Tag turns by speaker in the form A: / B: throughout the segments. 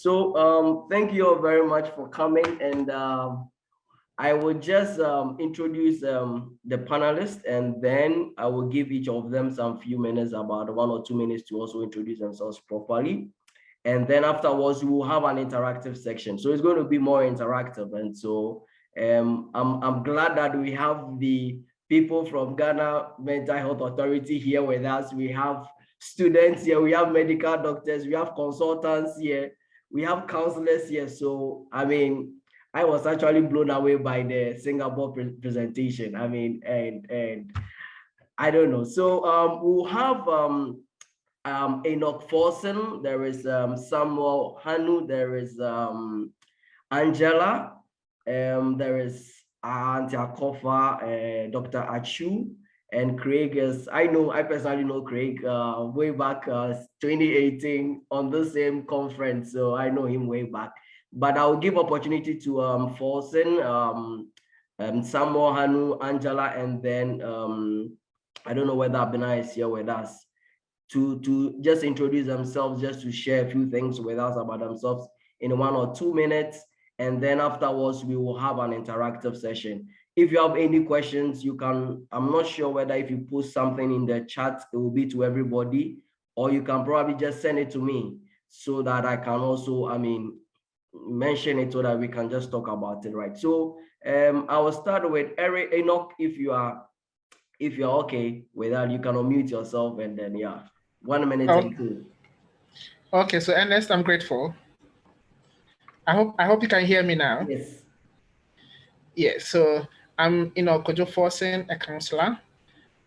A: So thank you all very much for coming, and I will just introduce the panelists, and then I will give each of them some few minutes, about 1 or 2 minutes, to also introduce themselves properly. And then afterwards, we will have an interactive section. So it's going to be more interactive. And so I'm glad that we have the people from Ghana Mental Health Authority here with us. We have students here, we have medical doctors, we have consultants here, we have counselors here. So, I mean, I was actually blown away by the Singapore presentation. I mean, and I don't know. So we'll have Enoch Forson, there is Samuel Hanu, there is Angela, there is Auntie Akofa, Dr. Achu, and Craig is, I personally know Craig way back 2018 on the same conference, so I know him way back. But I'll give opportunity to Forson, Samuel Hanu, Angela, and then I don't know whether Abena is here with us, to just introduce themselves, just to share a few things with us about themselves in 1 or 2 minutes. And then afterwards, we will have an interactive session. If you have any questions, you can, I'm not sure whether if you post something in the chat, it will be to everybody, or you can probably just send it to me so that I can also, I mean, mention it so that we can just talk about it, right? So I will start with Enoch. If you're okay with that, you can unmute yourself, and then 1 minute and 2.
B: Okay, so Ernest, I'm grateful. I hope you can hear me now.
A: Yes.
B: Yeah, so I'm Kojo Forson, a counselor,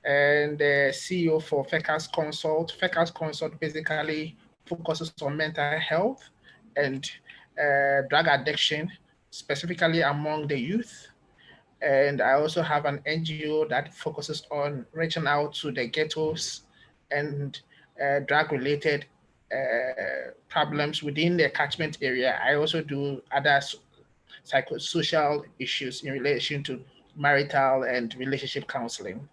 B: and the CEO for Fekas Consult. Fekas Consult basically focuses on mental health and drug addiction, specifically among the youth. And I also have an NGO that focuses on reaching out to the ghettos and drug-related problems within the catchment area. I also do other psychosocial issues in relation to marital and relationship counseling.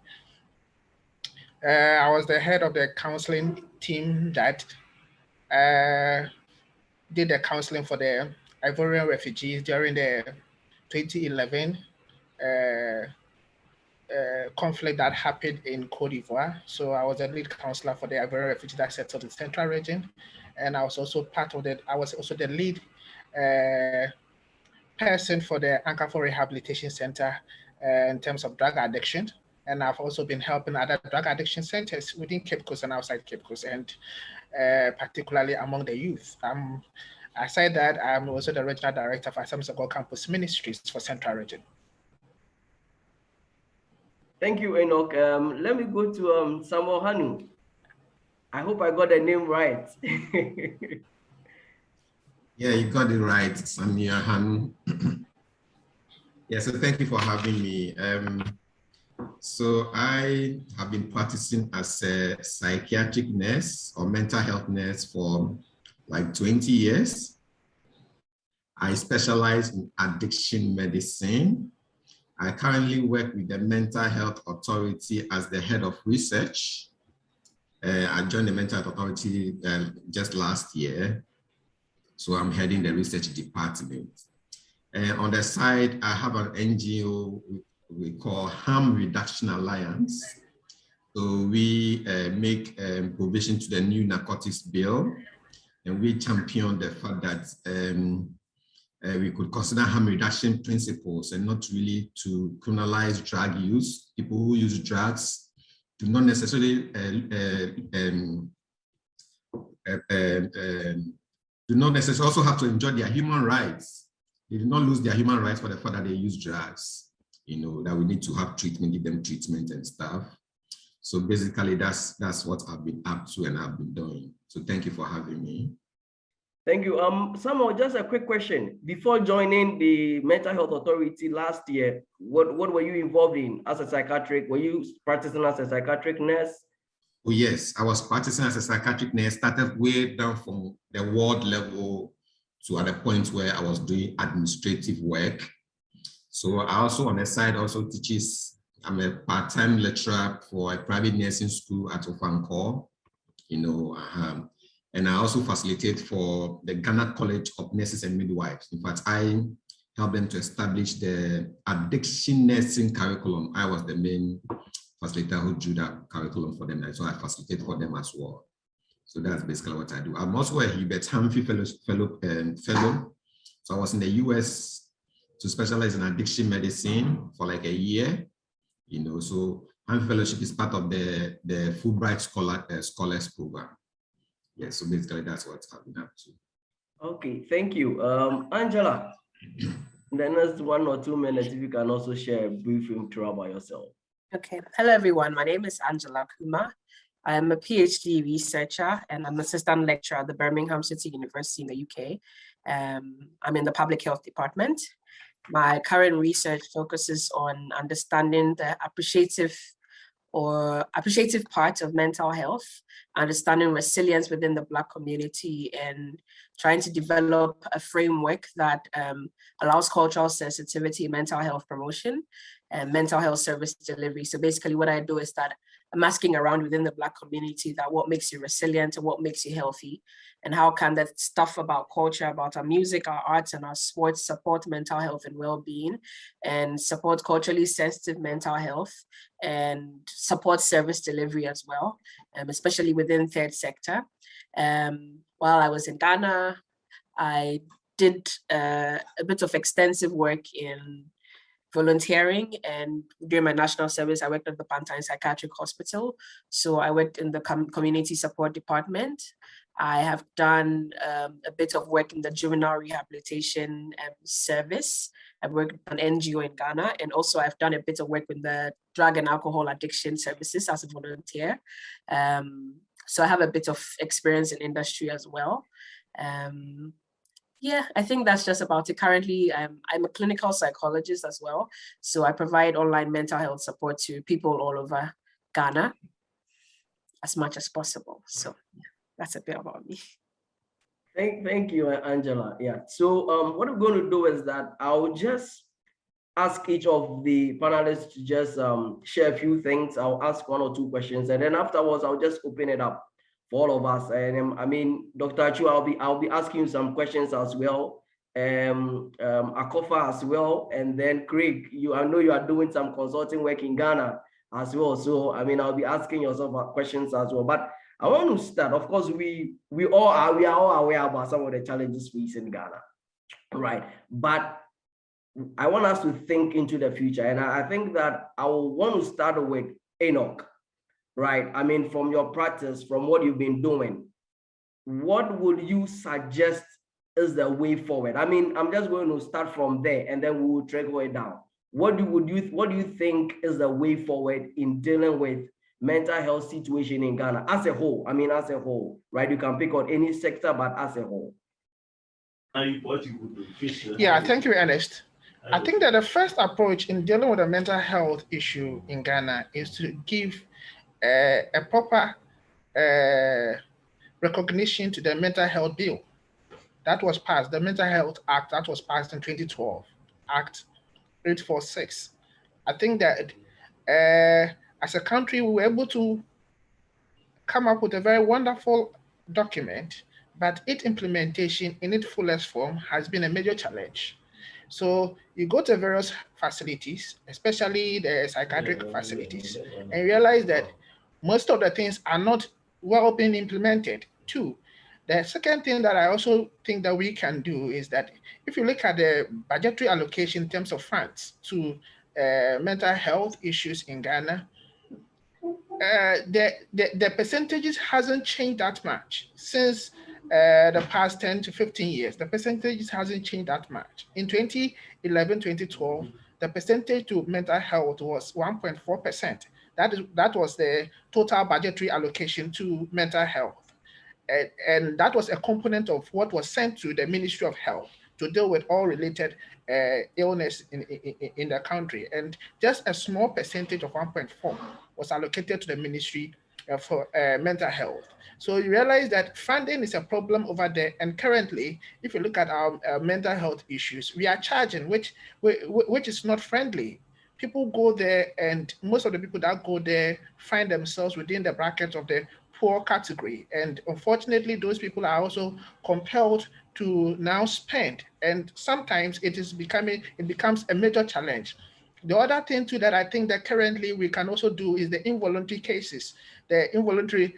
B: I was the head of the counseling team that did the counseling for the Ivorian refugees during the 2011 conflict that happened in Cote d'Ivoire. So I was a lead counselor for the Ivorian refugees that settled in the central region. And I was also the lead person for the Anchor for Rehabilitation Center in terms of drug addiction. And I've also been helping other drug addiction centers within Cape Coast and outside Cape Coast, and particularly among the youth. Aside that, I'm also the regional director for Samsongo Campus Ministries for Central Region.
A: Thank you, Enoch. Let me go to Samuel Hanu. I hope I got the name right.
C: Yeah, you got it right, Samuel Hanu. Yeah, so thank you for having me. So I have been practicing as a psychiatric nurse or mental health nurse for like 20 years. I specialize in addiction medicine. I currently work with the Mental Health Authority as the head of research. I joined the Mental Health Authority just last year. So I'm heading the research department. And on the side, I have an NGO we call Harm Reduction Alliance. So we make provision to the new narcotics bill, and we champion the fact that we could consider harm reduction principles and not really to criminalize drug use. People who use drugs do not necessarily also have to enjoy their human rights. They do not lose their human rights for the fact that they use drugs. You know, that we need to have treatment, give them treatment and stuff. So basically that's what I've been up to and I've been doing. So thank you for having me.
A: Thank you. Samuel, just a quick question. Before joining the Mental Health Authority last year, what were you involved in as a psychiatric? Were you practicing as a psychiatric nurse?
C: Oh yes, I was practicing as a psychiatric nurse, started way down from the ward level to at the point where I was doing administrative work. So I also on the side also teaches, I'm a part-time lecturer for a private nursing school at Ofanko, you know, And I also facilitate for the Ghana College of Nurses and Midwives. In fact, I helped them to establish the addiction nursing curriculum. I was the main facilitator who drew that curriculum for them. And so I facilitate for them as well. So that's basically what I do. I'm also a Hubert Humphrey fellow. So I was in the US to specialize in addiction medicine for like a year. So Humphrey Fellowship is part of the Fulbright Scholars Program. Yeah, so basically that's what I've been up to.
A: Okay, thank you. Angela, in the next 1 or 2 minutes, if you can also share a brief intro about yourself.
D: Okay, hello everyone. My name is Angela Kumah. I am a PhD researcher and I'm an assistant lecturer at the Birmingham City University in the UK. I'm in the public health department. My current research focuses on understanding the appreciative part of mental health, understanding resilience within the Black community, and trying to develop a framework that allows cultural sensitivity, mental health promotion, and mental health service delivery. So basically what I do is that I'm asking around within the Black community that what makes you resilient and what makes you healthy, and how can that stuff about culture, about our music, our arts, and our sports support mental health and well-being, and support culturally sensitive mental health, and support service delivery as well, especially within third sector. While I was in Ghana, I did a bit of extensive work in volunteering, and during my national service, I worked at the Pantine Psychiatric Hospital. So I worked in the community support department. I have done a bit of work in the juvenile rehabilitation service. I've worked with an NGO in Ghana, and also I've done a bit of work with the drug and alcohol addiction services as a volunteer. So I have a bit of experience in industry as well. Yeah, I think that's just about it. Currently, I'm a clinical psychologist as well. So I provide online mental health support to people all over Ghana as much as possible. So yeah, that's a bit about me.
A: Thank you, Angela. Yeah, so what I'm going to do is that I'll just ask each of the panelists to just share a few things. I'll ask 1 or 2 questions, and then afterwards, I'll just open it up for all of us. And I mean, Dr. Achu, I'll be asking you some questions as well. Akofa as well, and then Craig, I know you are doing some consulting work in Ghana as well. So I mean, I'll be asking you some questions as well. But I want to start. Of course, we are all aware about some of the challenges we face in Ghana, right? But I want us to think into the future, and I think that I will want to start with Enoch. Right. I mean, from your practice, from what you've been doing, what would you suggest is the way forward? I mean, I'm just going to start from there and then we will trickle it down. What do you think is the way forward in dealing with mental health situation in Ghana as a whole? I mean, as a whole, right? You can pick on any sector, but as a whole.
B: Yeah, thank you, Ernest. I think that the first approach in dealing with a mental health issue in Ghana is to give a proper recognition to the mental health bill that was passed, the Mental Health Act that was passed in 2012, Act 846. I think that as a country, we were able to come up with a very wonderful document, but its implementation in its fullest form has been a major challenge. So you go to various facilities, especially the psychiatric facilities, and realize that most of the things are not well being implemented too. The second thing that I also think that we can do is that if you look at the budgetary allocation in terms of funds to mental health issues in Ghana, the percentages hasn't changed that much since the past 10 to 15 years. The percentages hasn't changed that much. In 2011, 2012, the percentage to mental health was 1.4%. That was the total budgetary allocation to mental health. And that was a component of what was sent to the Ministry of Health to deal with all related illness in the country. And just a small percentage of 1.4 was allocated to the Ministry for mental health. So you realize that funding is a problem over there. And currently, if you look at our mental health issues, we are charging, which is not friendly. People go there, and most of the people that go there find themselves within the brackets of the poor category. And unfortunately, those people are also compelled to now spend. And sometimes it becomes a major challenge. The other thing too that I think that currently we can also do is the involuntary cases, the involuntary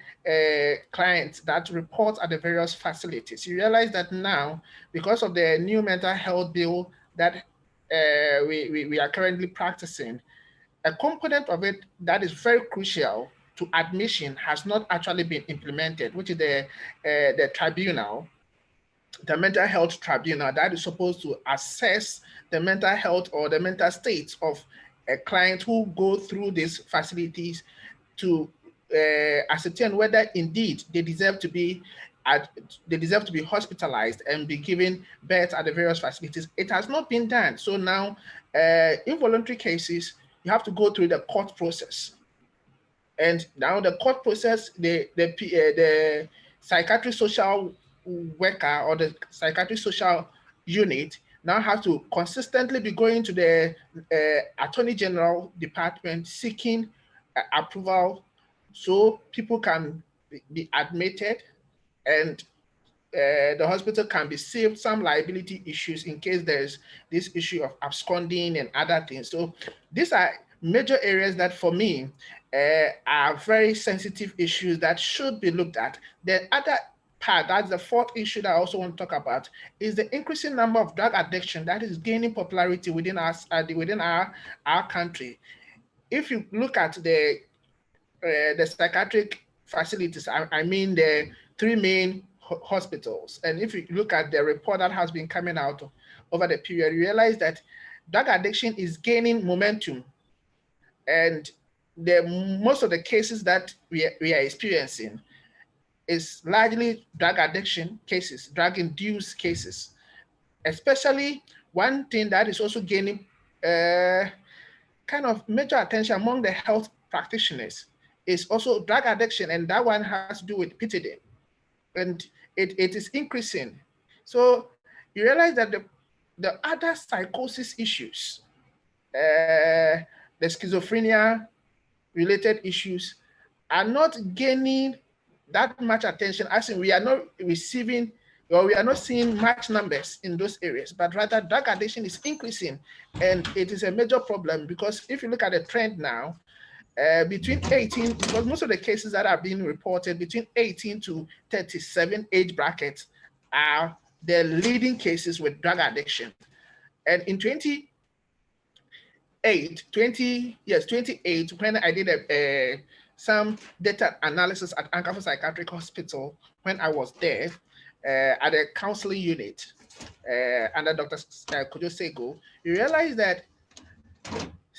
B: clients that report at the various facilities. You realize that now, because of the new mental health bill that we are currently practicing, a component of it that is very crucial to admission has not actually been implemented, which is the tribunal, the mental health tribunal that is supposed to assess the mental health or the mental state of a client who go through these facilities to ascertain whether indeed they deserve to be hospitalized and be given birth at the various facilities. It has not been done. So now, involuntary cases, you have to go through the court process. And now the court process, the psychiatric social worker or the psychiatric social unit now has to consistently be going to the Attorney General Department seeking approval so people can be admitted and the hospital can be saved some liability issues in case there's this issue of absconding and other things. So these are major areas that for me are very sensitive issues that should be looked at. The other part, that's the fourth issue that I also want to talk about, is the increasing number of drug addiction that is gaining popularity within our country. If you look at the psychiatric facilities, I mean the three main hospitals, and if you look at the report that has been coming out over the period, you realize that drug addiction is gaining momentum, and most of the cases that we are experiencing is largely drug addiction cases, drug-induced cases. Especially one thing that is also gaining kind of major attention among the health practitioners is also drug addiction, and that one has to do with Ph.D. And it is increasing. So you realize that the other psychosis issues, the schizophrenia related issues are not gaining that much attention, as in we are not receiving or we are not seeing much numbers in those areas, but rather drug addiction is increasing. And it is a major problem because if you look at the trend now, between 18, because most of the cases that are being reported between 18 to 37 age brackets are the leading cases with drug addiction. And in 28, when I did some data analysis at Anchor Psychiatric Hospital, when I was there at a counseling unit under Dr. Kojo, you realize that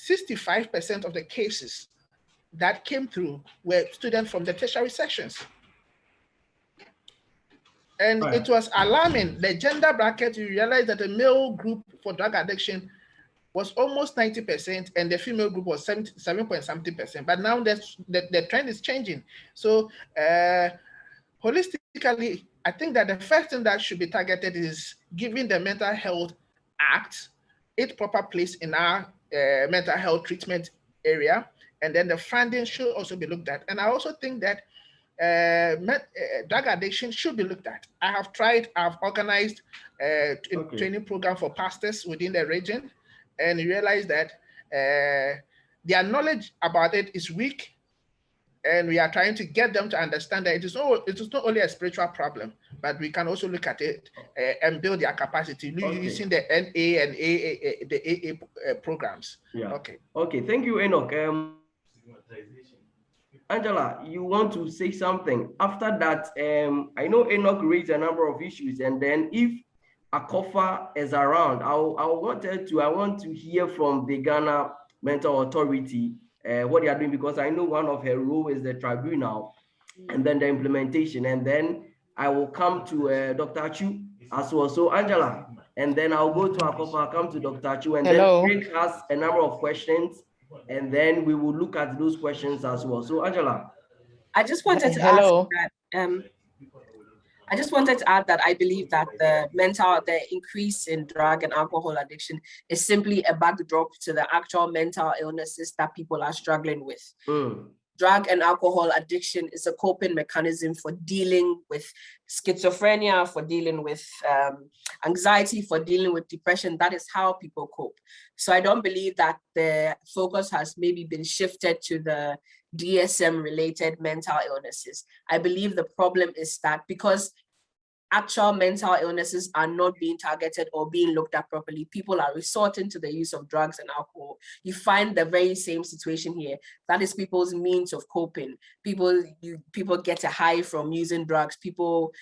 B: 65% of the cases that came through were students from the tertiary sections. And it was alarming. The gender bracket, you realize that the male group for drug addiction was almost 90% and the female group was 7.something%. But now the trend is changing. So holistically, I think that the first thing that should be targeted is giving the Mental Health Act its proper place in our mental health treatment area. And then the funding should also be looked at. And I also think that drug addiction should be looked at. I've organized a training program for pastors within the region, and you realize that their knowledge about it is weak. And we are trying to get them to understand that it is not only a spiritual problem, but we can also look at it and build their capacity using the NA and the AA programs.
A: Yeah. Okay. Thank you, Enoch. Angela, you want to say something? After that, I know Enoch raised a number of issues, and then if Akofa is around, I want to hear from the Ghana Mental Authority what they are doing, because I know one of her role is the tribunal, and then the implementation, and then I will come to Dr. Chu as well. So Angela, and then I'll go to Akofa, I'll come to Dr. Chu, and then Rick has a number of questions, and then we will look at those questions as well. So Angela.
D: I just wanted to add that I believe that the increase in drug and alcohol addiction is simply a backdrop to the actual mental illnesses that people are struggling with. drug and alcohol addiction is a coping mechanism for dealing with schizophrenia, for dealing with anxiety, for dealing with depression. That is how people cope. So I don't believe that the focus has maybe been shifted to the DSM-related mental illnesses. I believe the problem is that because actual mental illnesses are not being targeted or being looked at properly, people are resorting to the use of drugs and alcohol. You find the very same situation here. That is people's means of coping. People get a high from using drugs. People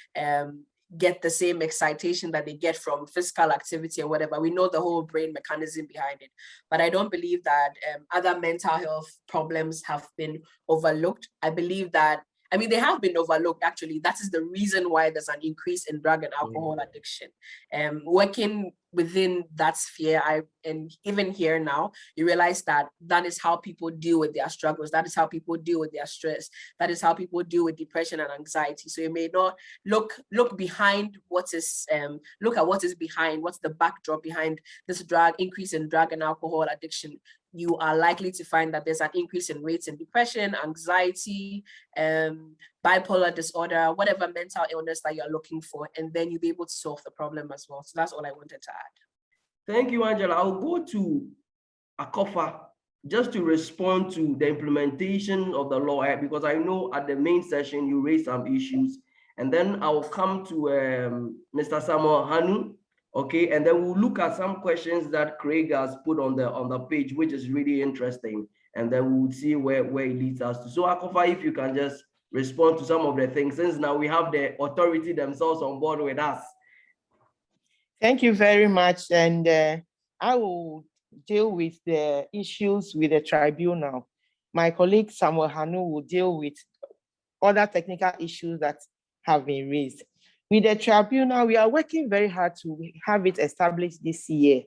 D: get the same excitation that they get from physical activity or whatever. We know the whole brain mechanism behind it. But I don't believe that other mental health problems have been overlooked. I believe that they have been overlooked, actually. That is the reason why there's an increase in drug and alcohol addiction. Working within that sphere, and even here now, you realize that that is how people deal with their struggles. That is how people deal with their stress. That is how people deal with depression and anxiety. So you may not look behind what is, look at what is behind, what's the backdrop behind this increase in drug and alcohol addiction. You are likely to find that there's an increase in rates in depression, anxiety, bipolar disorder, whatever mental illness that you're looking for, and then you'll be able to solve the problem as well. So that's all I wanted to add.
A: Thank you, Angela. I'll go to Akofa just to respond to the implementation of the law, because I know at the main session you raised some issues, and then I'll come to Mr. Samuel Hanu. Okay, and then we'll look at some questions that Craig has put on the page, which is really interesting, and then we'll see where it leads us to. So Akofa, if you can just respond to some of the things, since now we have the authority themselves on board with us.
E: Thank you very much, and I will deal with the issues with the tribunal. My colleague Samuel Hanu will deal with other technical issues that have been raised. With the tribunal, we are working very hard to have it established this year.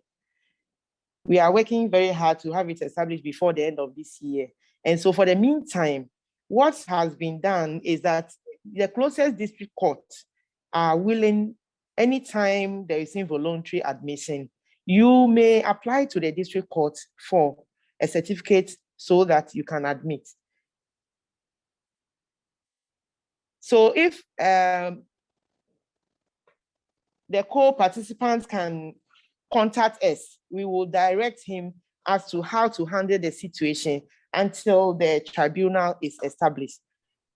E: We are working very hard to have it established before the end of this year. And so for the meantime, what has been done is that the closest district courts are willing, anytime there is involuntary admission, you may apply to the district court for a certificate so that you can admit. So if the co-participants can contact us, we will direct him as to how to handle the situation until the tribunal is established.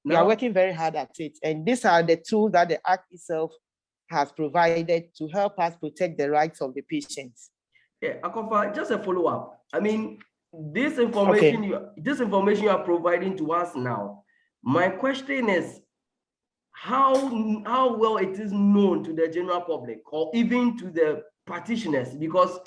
E: We are working very hard at it, and these are the tools that the Act itself has provided to help us protect the rights of the patients.
A: Yeah, Akofa, just a follow-up. This information, this information you are providing to us now, my question is, how well it is known to the general public or even to the practitioners? Because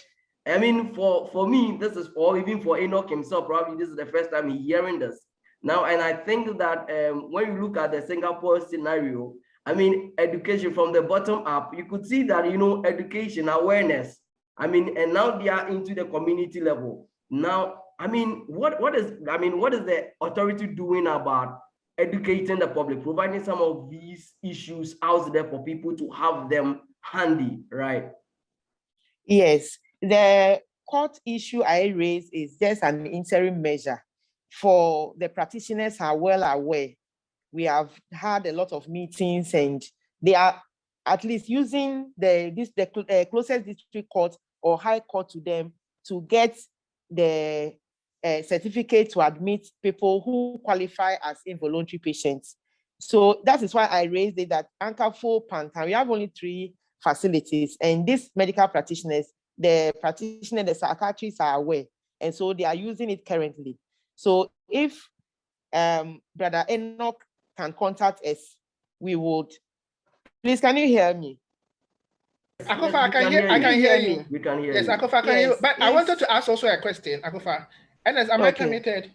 A: for me, this is, or even for Enoch himself, probably this is the first time he's hearing this now. And I think that when you look at the Singapore scenario, education from the bottom up, you could see that, education, awareness, and now they are into the community level. Now, what is the authority doing about educating the public, providing some of these issues out there for people to have them handy, right?
E: Yes, the court issue I raised is just an interim measure for the practitioners are well aware. We have had a lot of meetings and they are at least using the closest district court or high court to them to get the certificate to admit people who qualify as involuntary patients. So that is why I raised it that Ankafo, Pantan, we have only 3 facilities, and these medical practitioners, the psychiatrists are aware, and so they are using it currently. So if Brother Enoch can contact us, we would. Please, can you hear me?
B: Akofa, I can hear you.
A: We can hear
B: yes,
A: you.
B: Akofa, I can hear you. But I wanted to ask also a question, Akofa. Ernest, am I committed?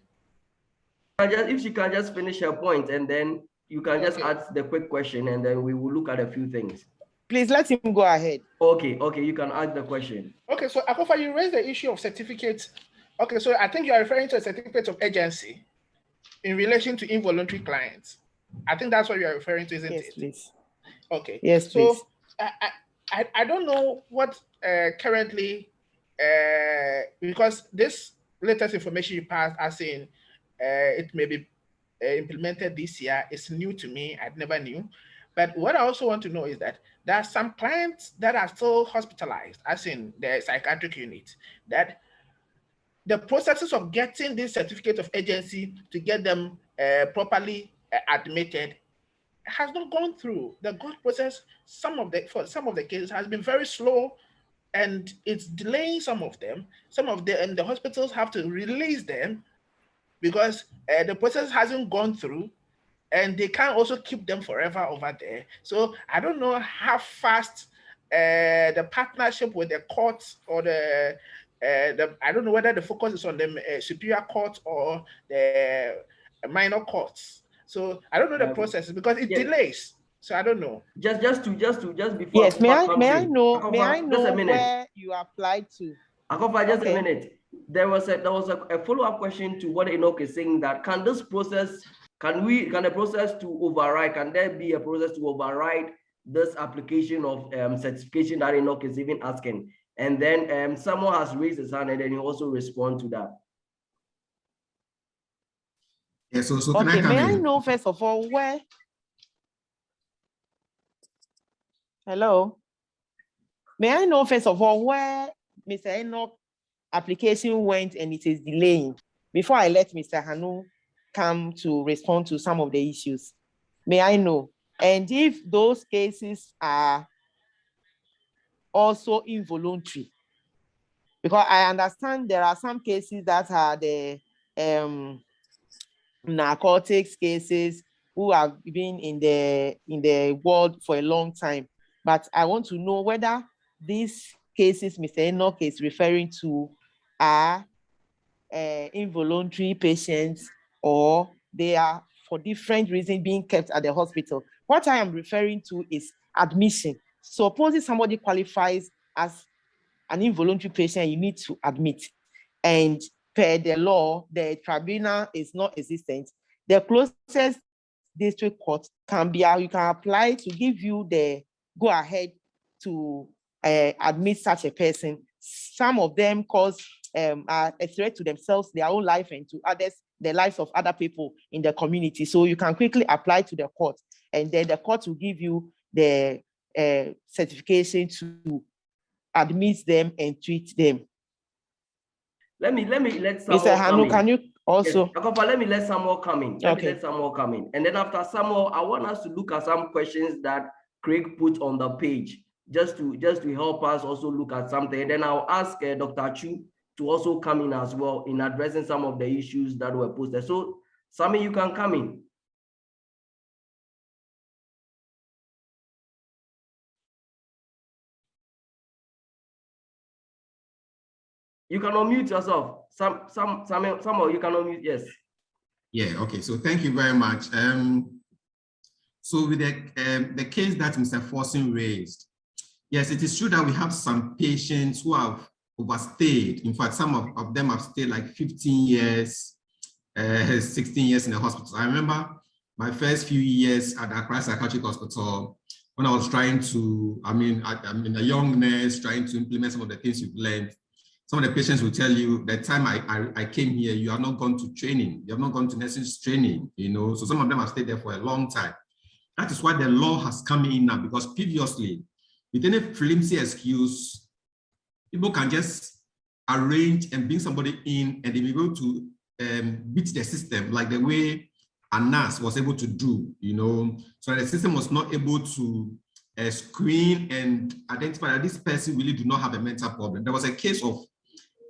A: If she can just finish her point, and then you can just ask the quick question, and then we will look at a few things.
E: Please let him go ahead.
A: Okay, you can ask the question.
B: Okay, so Akofa, you raised the issue of certificates. Okay, so I think you are referring to a certificate of agency in relation to involuntary clients. I think that's what you are referring to, isn't it?
E: Yes, please.
B: Okay.
E: Yes,
B: so
E: please.
B: I don't know what currently, because this latest information you passed as in it may be implemented this year. It's new to me. I never knew. But what I also want to know is that there are some clients that are still hospitalized, as in the psychiatric unit, that the processes of getting this certificate of agency to get them properly admitted has not gone through. The God process, for some of the cases has been very slow, and it's delaying some of them. And the hospitals have to release them because the process hasn't gone through, and they can't also keep them forever over there. So I don't know how fast the partnership with the courts or I don't know whether the focus is on the superior court or the minor courts. So I don't know the process because it delays. So I don't know.
A: Just before.
E: Yes, may I know
A: Akofa,
E: where you applied to?
A: Akofa, just a minute. There was a follow-up question to what Enoch is saying, that can this process, can the process to override, can there be a process to override this application of certification that Enoch is even asking? And then someone has raised his hand, and then you also respond to that.
C: Yeah, so
E: okay, may I know first of all where? Hello. May I know first of all where Mr. Enoch application went and it is delaying before I let Mr. Hanu come to respond to some of the issues? May I know? And if those cases are also involuntary, because I understand there are some cases that are the narcotics cases who have been in the world for a long time. But I want to know whether these cases Mr. Enoch is referring to are involuntary patients or they are for different reasons being kept at the hospital. What I am referring to is admission. Supposing somebody qualifies as an involuntary patient, you need to admit. And per the law, the tribunal is not existent. The closest district court can be, you can apply to give you the go ahead to admit such a person. Some of them cause are a threat to themselves, their own life, and to others, the lives of other people in the community. So you can quickly apply to the court, and then the court will give you the certification to admit them and treat them.
A: Let Samuel
E: Mr. Hanu, can you also?
A: Yes, Akofa, let me let Samuel come in. Let Samuel come in. And then after Samuel, I want us to look at some questions that Craig put on the page, just to help us also look at something. And then I'll ask Dr. Chu to also come in as well in addressing some of the issues that were posted. So, Sammy, you can come in. You can unmute yourself. Samuel, you can unmute, yes.
C: Yeah, okay, so thank you very much. So with the case that Mr. Forson raised, yes, it is true that we have some patients who have overstayed. In fact, some of them have stayed like 15 years, 16 years in the hospital. I remember my first few years at Accra Psychiatric Hospital when I was trying to, I'm a young nurse trying to implement some of the things you've learned. Some of the patients will tell you the time I came here, you have not gone to training. You have not gone to nursing training, you know. So some of them have stayed there for a long time. That is why the law has come in now, because previously, with any flimsy excuse, people can just arrange and bring somebody in and they be able to beat the system like the way a nurse was able to do, you know. So the system was not able to screen and identify that this person really do not have a mental problem. There was a case of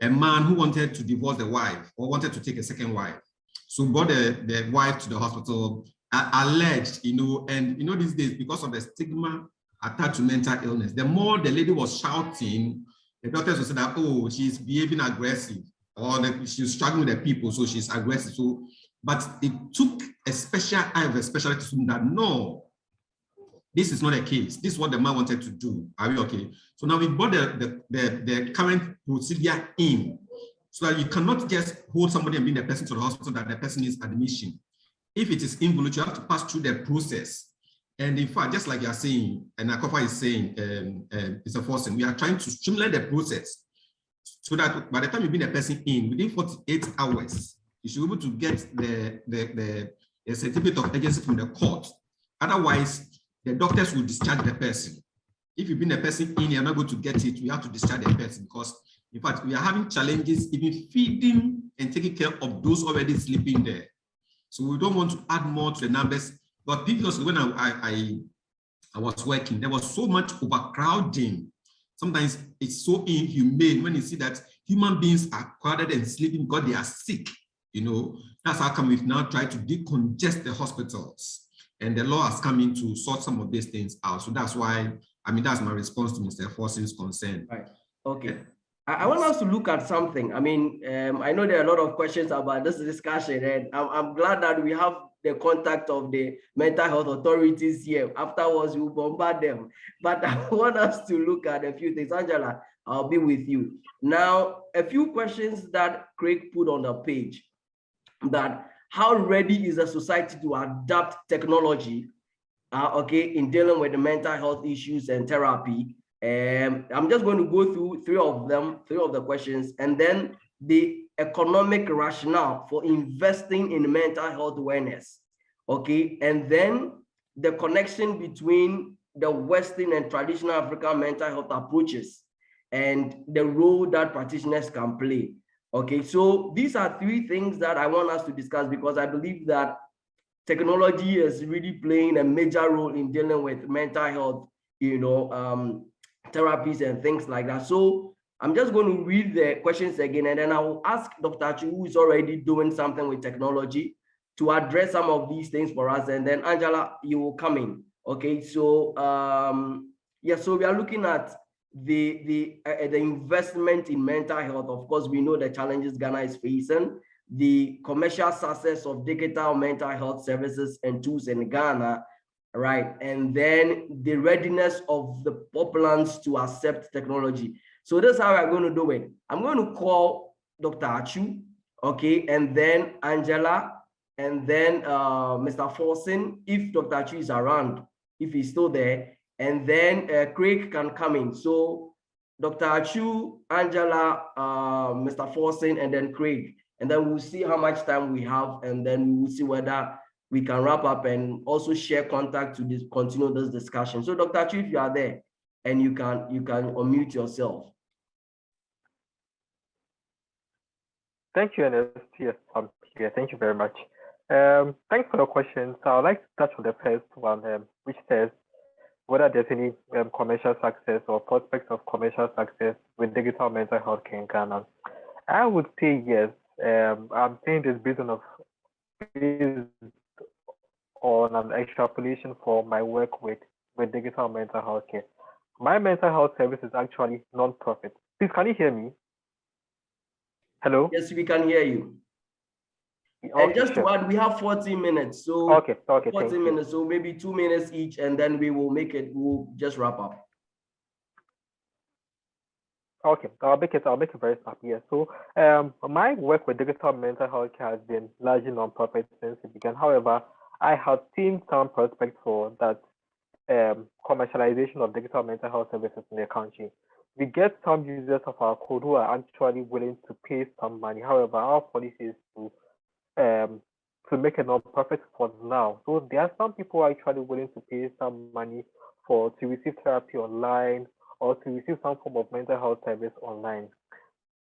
C: a man who wanted to divorce the wife or wanted to take a second wife. So brought the wife to the hospital, alleged, you know, and you know, these days, because of the stigma attached to mental illness, the more the lady was shouting, the doctors would say that, oh, she's behaving aggressive, or that she's struggling with the people, so she's aggressive. So, but it took a special eye of a specialist to assume that no, this is not a case. This is what the man wanted to do. Are we okay? So now we brought the current procedure in, so that you cannot just hold somebody and bring the person to the hospital that the person needs admission. If it is involuntary, you have to pass through the process. And in fact, just like you are saying, and Akofa is saying, Mr. Forson, we are trying to streamline the process so that by the time you bring the person in, within 48 hours, you should be able to get the a certificate of agency from the court. Otherwise, the doctors will discharge the person. If you bring a person in, you're not going to get it, we have to discharge the person because, in fact, we are having challenges even feeding and taking care of those already sleeping there. So we don't want to add more to the numbers. But previously, when I was working, there was so much overcrowding. Sometimes it's so inhumane when you see that human beings are crowded and sleeping because they are sick. You know, that's how come we've now tried to decongest the hospitals. And the law has come in to sort some of these things out. So that's why, I mean, that's my response to Mr. Forson's concern.
A: Right. Okay. I want us to look at something. I mean, I know there are a lot of questions about this discussion, and I'm glad that we have the contact of the mental health authorities here. Afterwards, we'll bombard them. But I want us to look at a few things. Angela, I'll be with you. Now, a few questions that Craig put on the page, that how ready is the society to adapt technology, okay, in dealing with the mental health issues and therapy. I'm just going to go through three of the questions, and then the economic rationale for investing in mental health awareness, okay, and then the connection between the Western and traditional African mental health approaches and the role that practitioners can play. Okay, so these are three things that I want us to discuss because I believe that technology is really playing a major role in dealing with mental health, you know, therapies and things like that. So I'm just going to read the questions again, and then I will ask Dr. Achu, who is already doing something with technology, to address some of these things for us. And then Angela, you will come in. Okay, so yeah, so we are looking at the investment in mental health. Of course, we know the challenges Ghana is facing, the commercial success of digital mental health services and tools in Ghana, right? And then the readiness of the populace to accept technology. So this is how we're going to do it. I'm going to call Dr. Achu, okay, and then Angela, and then Mr. Forson, if Dr. Achu is around, if he's still there, and then Craig can come in. So Dr. Achu, Angela, Mr. Forson, and then Craig. And then we'll see how much time we have, and then we'll see whether we can wrap up and also share contact to continue this discussion. So Dr. Achu, if you are there, and you can unmute yourself.
F: Thank you, Ernest. Yes, I'm here. Thank you very much. Thanks for the question. So I'd like to touch on the first one, which says whether there's any commercial success or prospects of commercial success with digital mental health care in Ghana. I would say yes. I'm saying this based on an extrapolation for my work with digital mental health care. My mental health service is actually non-profit. Please, can you hear me? Hello?
A: Yes, we can hear you.
F: Okay,
A: and just to add, we have 14 minutes. So
F: okay,
A: 14 minutes, so maybe 2 minutes each, and then we will make it, we'll just wrap up.
F: Okay, I'll make it very snappy. Yeah. So my work with digital mental health care has been largely non-profit since it began. However, I have seen some prospects for that commercialization of digital mental health services in the country. We get some users of our code who are actually willing to pay some money. However, our policy is to make a non-profit for now. So there are some people actually willing to pay some money to receive therapy online or to receive some form of mental health service online.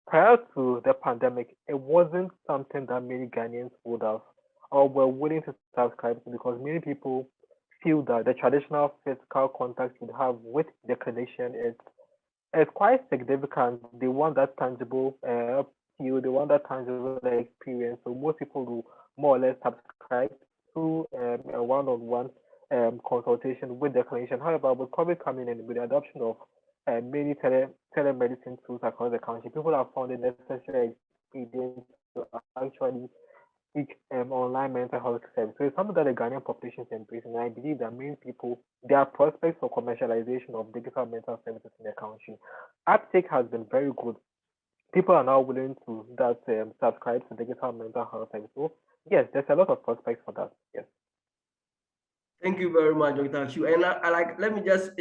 F: Prior to the pandemic, it wasn't something that many Ghanaians would have or were willing to subscribe to, because many people feel that the traditional physical contact you have with the clinician is quite significant. They want that tangible feel, they want that tangible experience. So most people will more or less subscribe to a one-on-one consultation with the clinician. However, with COVID coming in, with the adoption of many telemedicine tools across the country, people have found it necessary experience to actually seek online mental health service. So it's something that the Ghanaian population is embracing. And I believe that many people, there are prospects for commercialization of digital mental services in the country. Uptake has been very good. People are now willing to subscribe to digital mental health service. So yes, there's a lot of prospects for that. Yes.
A: Thank you very much, Dr. Achu. And let me just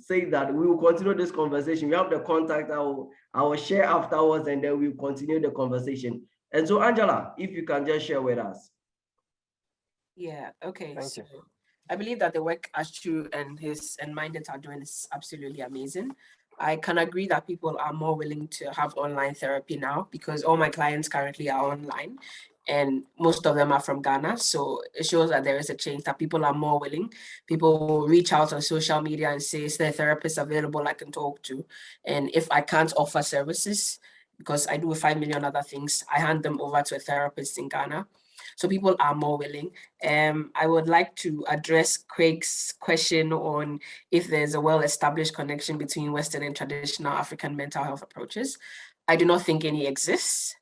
A: say that we will continue this conversation. We have the contact I will share afterwards, and then we'll continue the conversation. And so, Angela, if you can just share with us.
D: Yeah, okay.
F: Thank
D: So
F: you.
D: I believe that the work Ashu and his and Minded are doing is absolutely amazing. I can agree that people are more willing to have online therapy now because all my clients currently are online and most of them are from Ghana. So it shows that there is a change, that people are more willing. People will reach out on social media and say, is there a therapist available I can talk to? And if I can't offer services, because I do 5 million other things, I hand them over to a therapist in Ghana. So people are more willing. I would like to address Craig's question on if there's a well-established connection between Western and traditional African mental health approaches. I do not think any exists.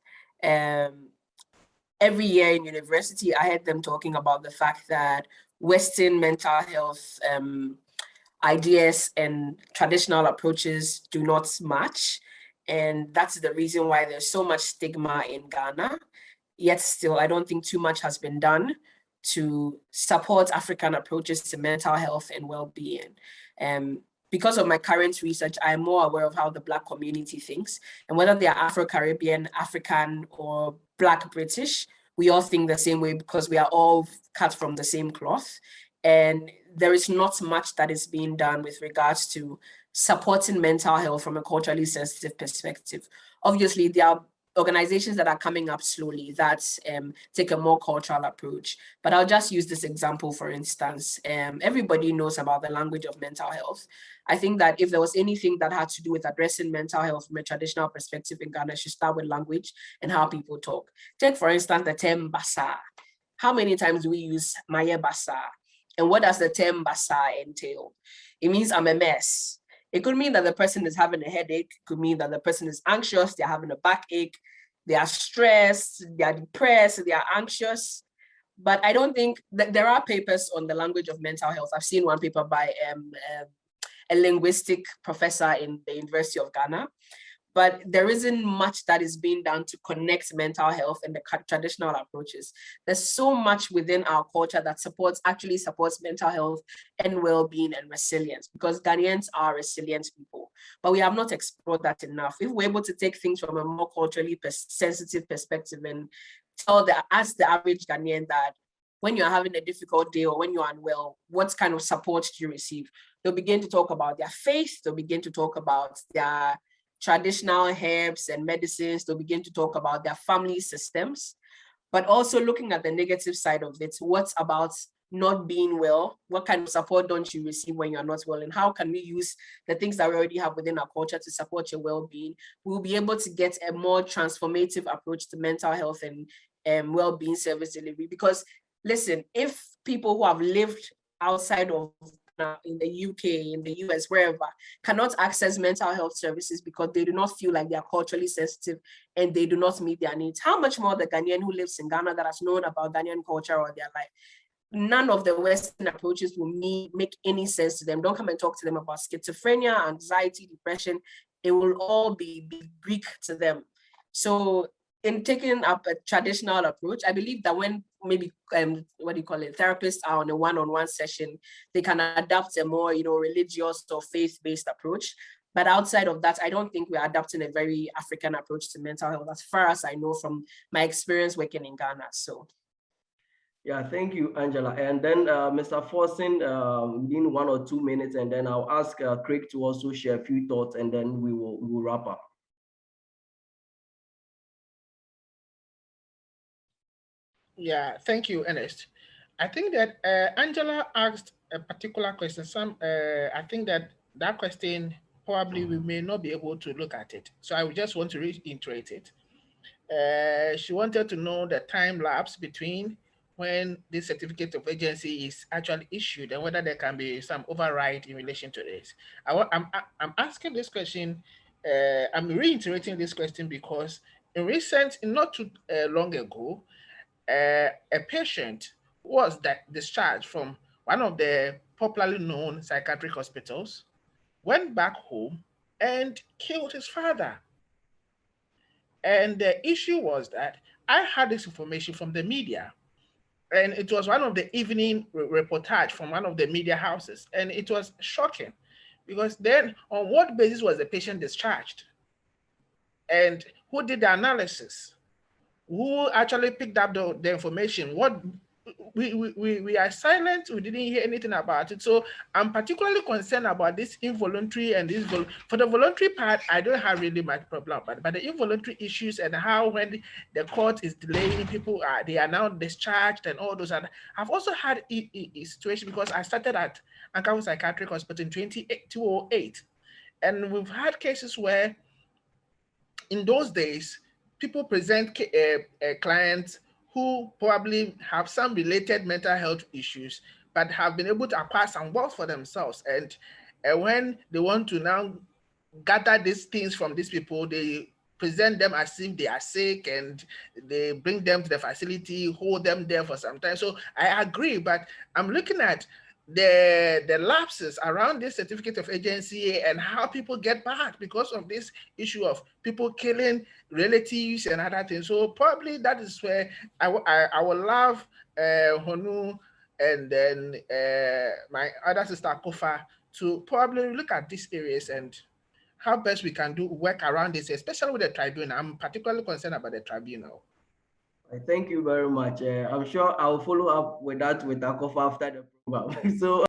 D: Every year in university, I heard them talking about the fact that Western mental health ideas and traditional approaches do not match. And that's the reason why there's so much stigma in Ghana. Yet still, I don't think too much has been done to support African approaches to mental health and well-being. Because of my current research, I'm more aware of how the Black community thinks, and whether they are Afro-Caribbean, African, or Black British, we all think the same way because we are all cut from the same cloth. And there is not much that is being done with regards to supporting mental health from a culturally sensitive perspective. Obviously, there are organizations that are coming up slowly that take a more cultural approach. But I'll just use this example, for instance. Everybody knows about the language of mental health. I think that if there was anything that had to do with addressing mental health from a traditional perspective in Ghana, it should start with language and how people talk. Take, for instance, the term basa. How many times do we use maye basa? And what does the term basa entail? It means I'm a mess. It could mean that the person is having a headache. It could mean that the person is anxious, they're having a backache, they are stressed, they are depressed, they are anxious. But I don't think that there are papers on the language of mental health. I've seen one paper by a linguistic professor in the University of Ghana. But there isn't much that is being done to connect mental health and the traditional approaches. There's so much within our culture that actually supports mental health and well-being and resilience, because Ghanaians are resilient people, but we have not explored that enough. If we're able to take things from a more culturally sensitive perspective and ask the average Ghanaian that when you're having a difficult day or when you're unwell, what kind of support do you receive? They'll begin to talk about their faith. They'll begin to talk about their traditional herbs and medicines. They'll begin to talk about their family systems, but also looking at the negative side of it. What about not being well? What kind of support don't you receive when you're not well? And how can we use the things that we already have within our culture to support your well-being? We'll be able to get a more transformative approach to mental health and well-being service delivery. Because listen, if people who have lived outside of in the UK, in the US, wherever, cannot access mental health services because they do not feel like they are culturally sensitive and they do not meet their needs, how much more the Ghanaian who lives in Ghana that has known about Ghanaian culture all their life? None of the Western approaches will make any sense to them. Don't come and talk to them about schizophrenia, anxiety, depression. It will all be Greek to them. So in taking up a traditional approach, I believe that when maybe therapists are on a one-on-one session, they can adapt a more religious or faith-based approach. But outside of that, I don't think we're adapting a very African approach to mental health, as far as I know from my experience working in Ghana. So
A: yeah, thank you, Angela. And then Mr. Forson, within 1 or 2 minutes, and then I'll ask Craig to also share a few thoughts, and then we will wrap up.
B: Yeah, thank you, Ernest. I think that Angela asked a particular question. I think that question probably we may not be able to look at it. So I would just want to reiterate it. She wanted to know the time lapse between when this certificate of agency is actually issued and whether there can be some override in relation to this. I'm asking this question. I'm reiterating this question because not too long ago, a patient was discharged from one of the popularly known psychiatric hospitals, went back home and killed his father. And the issue was that I had this information from the media, and it was one of the evening reportage from one of the media houses. And it was shocking because then on what basis was the patient discharged? And who did the analysis? Who actually picked up the information? we are silent. We didn't hear anything about it. So I'm particularly concerned about this involuntary and this for the voluntary part. I don't have really much problem, but the involuntary issues and how when the court is delaying, people they are now discharged and all those. I've also had a situation because I started at Ankawu Psychiatric Hospital in 2008, and we've had cases where in those days people present clients who probably have some related mental health issues, but have been able to acquire some wealth for themselves. And when they want to now gather these things from these people, they present them as if they are sick and they bring them to the facility, hold them there for some time. So I agree, but I'm looking at the lapses around this certificate of agency and how people get back because of this issue of people killing relatives and other things. So probably that is where I would love Honu and then my other sister Kofa to probably look at these areas and how best we can do work around this, especially with the tribunal. I'm particularly concerned about the tribunal.
A: Thank you very much. I'm sure I'll follow up with that with Akofa after the program. So